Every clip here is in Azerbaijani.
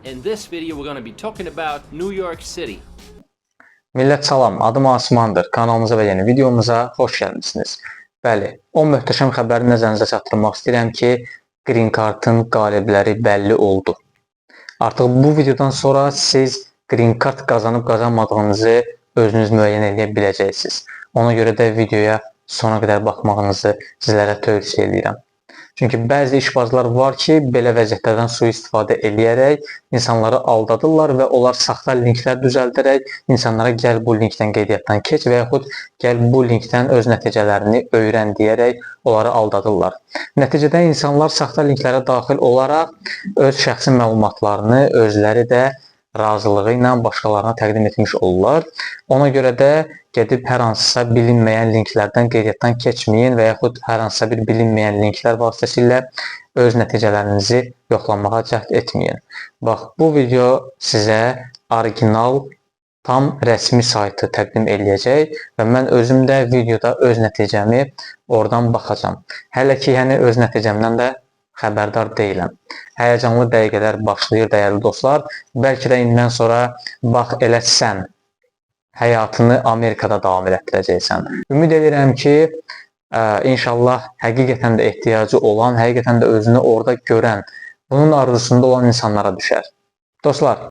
In this video, we're going to be talking about New York City. Millət salam, adım Asmandır. Kanalımıza və yeni videomuza xoş gəlmişsiniz. Bəli, o möhtəşəm xəbəri nəzərinizə çatdırmaq istəyirəm ki, Green Card'ın qalibləri bəlli oldu. Artıq bu videodan sonra siz Green Card qazanıb qazanmadığınızı özünüz müəyyən edə biləcəksiniz. Ona görə də videoya sona qədər baxmağınızı sizlərə tövsiyə edirəm. Çünki bəzi işbazlar var ki, belə vəziyyətlərdən sui-istifadə eləyərək insanları aldadırlar və onlar saxta linklər düzəldərək insanlara gəl bu linkdən qeydiyyatdan keç və yaxud gəl bu linkdən öz nəticələrini öyrən deyərək onları aldadırlar. Nəticədə insanlar saxta linklərə daxil olaraq öz şəxsi məlumatlarını özləri də razılığı ilə başqalarına təqdim etmiş olurlar. Ona görə də gedib hər hansısa bilinməyən linklərdən qeydiyyatdan keçməyin və yaxud hər hansısa bir bilinməyən linklər vasitəsilə öz nəticələrinizi yoxlamağa cəhd etməyin. Bax, bu video sizə orijinal, tam rəsmi saytı təqdim eləyəcək və mən özüm də videoda öz nəticəmi oradan baxacam. Hələ ki, öz nəticəmdən də xəbərdar deyiləm. Həyəcanlı dəqiqələr başlayır, dəyərli dostlar. Bəlkə də indən sonra bax elə sən həyatını Amerikada davam elətdirəcəksən. Ümid edirəm ki, inşallah həqiqətən də ehtiyacı olan, həqiqətən də özünü orada görən, bunun arzusunda olan insanlara düşər. Dostlar,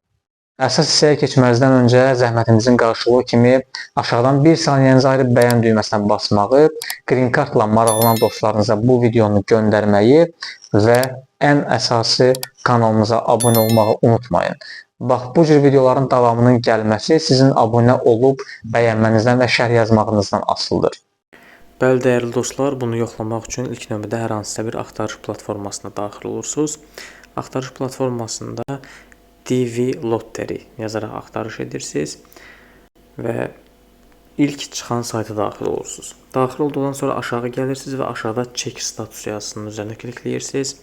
əsas hissəyə keçməzdən öncə zəhmətimizin qarşılığı kimi aşağıdan bir saniyənizi ayırıb bəyən düyməsinə basmağı, Green Card'la maraqlanan dostlarınıza bu videonu göndərməyi və ən əsası kanalımıza abunə olmağı unutmayın. Bax, bu cür videoların davamının gəlməsi sizin abunə olub bəyənmənizdən və şərh yazmağınızdan asılıdır. Bəli, dəyərli dostlar, bunu yoxlamaq üçün ilk növbədə hər hansısa bir axtarış platformasına daxil olursunuz. Axtarış platformasında DV Lottery yazaraq axtarış edirsiniz və ilk çıxan sayta daxil olursunuz. Daxil olduqdan sonra aşağı gəlirsiniz və aşağıda check status yazısının üzərinə klikləyirsiniz.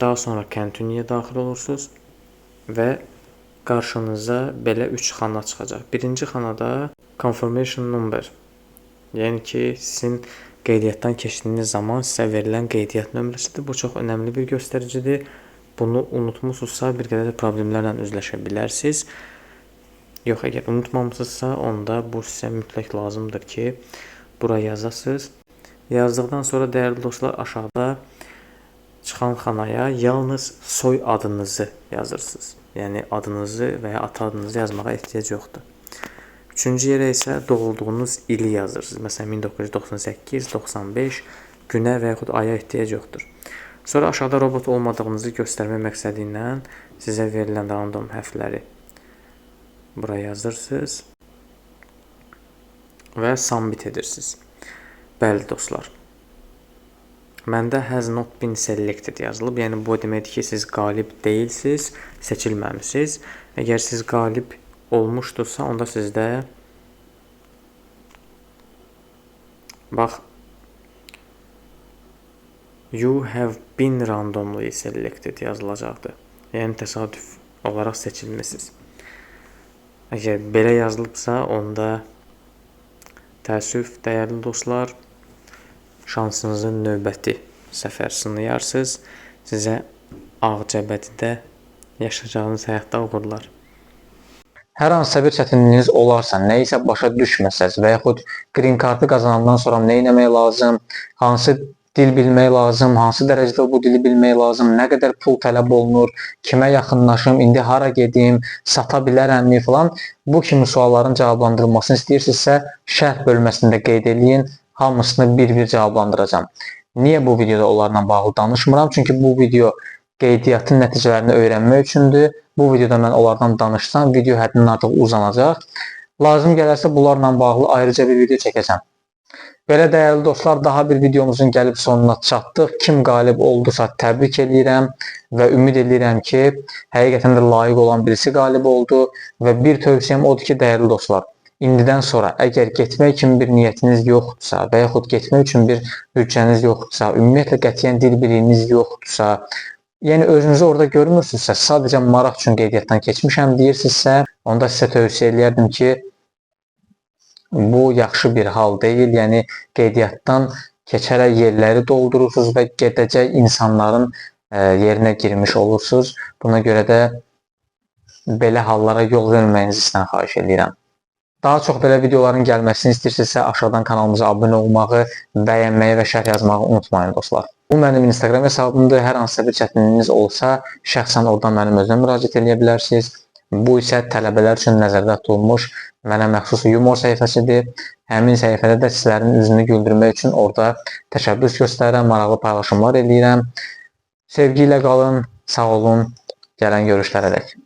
Daha sonra Continue'ya daxil olursunuz və qarşınıza belə 3 xana çıxacaq. Birinci xanada Confirmation Number, yəni ki, sizin qeydiyyatdan keçdiyiniz zaman sizə verilən qeydiyyat nömrəsidir. Bu çox önəmli bir göstəricidir. Bunu unutmusunuzsa bir qədər problemlərlə üzləşə bilərsiniz. Yox, əgər unutmamısınızsa, onda bu sizə mütləq lazımdır ki, bura yazasınız. Yazdıqdan sonra dəyərli dostlar, aşağıda çıxan xanaya yalnız soy adınızı yazırsınız. Yəni adınızı və ya ata adınızı yazmağa ehtiyac yoxdur. Üçüncü yerə isə doğulduğunuz ili yazırsınız. Məsələn, 1998, 95 günə və yaxud aya ehtiyac yoxdur. Sonra aşağıda robot olmadığınızı göstərmək məqsədi ilə sizə verilən random hərfləri buraya yazırsınız və submit edirsiniz. Bəli dostlar, məndə has not been selected yazılıb. Yəni bu deməkdir ki, siz qalib deyilsiniz, seçilməmisiniz. Əgər siz qalib olmuşdursa, onda sizdə bax, you have been randomly selected yazılacaqdır. Yəni təsadüf olaraq seçilmisiniz. Əgər belə yazılıbsa, onda təəssüf, dəyərli dostlar, şansınızın növbəti səfər sınayarsınız. Sizə Ağcabədidə yaşayacağınız həyatda uğurlar. Hər hansısa bir çətinliyiniz olarsa, nə isə başa düşməsəz və yaxud Green Card'ı qazanandan sonra nə etmək lazım, hansı dil bilmək lazım, hansı dərəcədə bu dili bilmək lazım, nə qədər pul tələb olunur, kimə yaxınlaşım, indi hara gedim, sata bilərəmmi falan, bu kimi sualların cavablandırılmasını istəyirsinizsə, şərh bölməsində qeyd eləyin, hamısını bir-bir cavablandıracağam. Niyə bu videoda onlarla bağlı danışmıram? Çünki bu video qeydiyyatın nəticələrini öyrənmək üçündür. Bu videoda mən onlardan danışsam, video həddindən artıq uzanacaq. Lazım gələrsə, bunlarla bağlı ayrıca bir video çəkəcəm. Belə dəyərli dostlar, daha bir videomuzun gəlib sonuna çatdıq. Kim qalib oldusa təbrik edirəm və ümid edirəm ki, həqiqətən də layiq olan birisi qalib oldu və bir tövsiyəm odur ki, dəyərli dostlar, indidən sonra əgər getmək kimi bir niyyətiniz yoxdursa və yaxud getmək üçün bir büdcəniz yoxdursa, ümumiyyətlə qətiyyən dil biliyiniz yoxdursa, yəni özünüzü orada görmürsünüzsə, sadəcə maraq üçün qeydiyyatdan keçmişəm deyirsinizsə, onda sizə tövsiyə edərdim ki, bu yaxşı bir hal deyil. Yəni qeydiyyatdan keçərək yerləri doldurursunuz və gedəcək insanların yerinə girmiş olursunuz. Buna görə də belə hallara yol verməyinizi sizdən xahiş edirəm. Daha çox belə videoların gəlməsini istəyirsinizsə aşağıdan kanalımıza abunə olmağı, bəyənməyi və şərh yazmağı unutmayın dostlar. Bu mənim Instagram hesabımdır. Hər hansısa bir çətinliyiniz olsa, şəxsən oradan mənim özümə müraciət edə bilərsiniz. Bu isə tələbələr üçün nəzərdə tutulmuş mənə məxsus yumor səhifəsidir. Həmin səhifədə də sizlərin üzünü güldürmək üçün orada təşəbbüs göstərirəm, maraqlı paylaşımlar edirəm. Sevgi ilə qalın, sağ olun, gələn görüşlərə dək.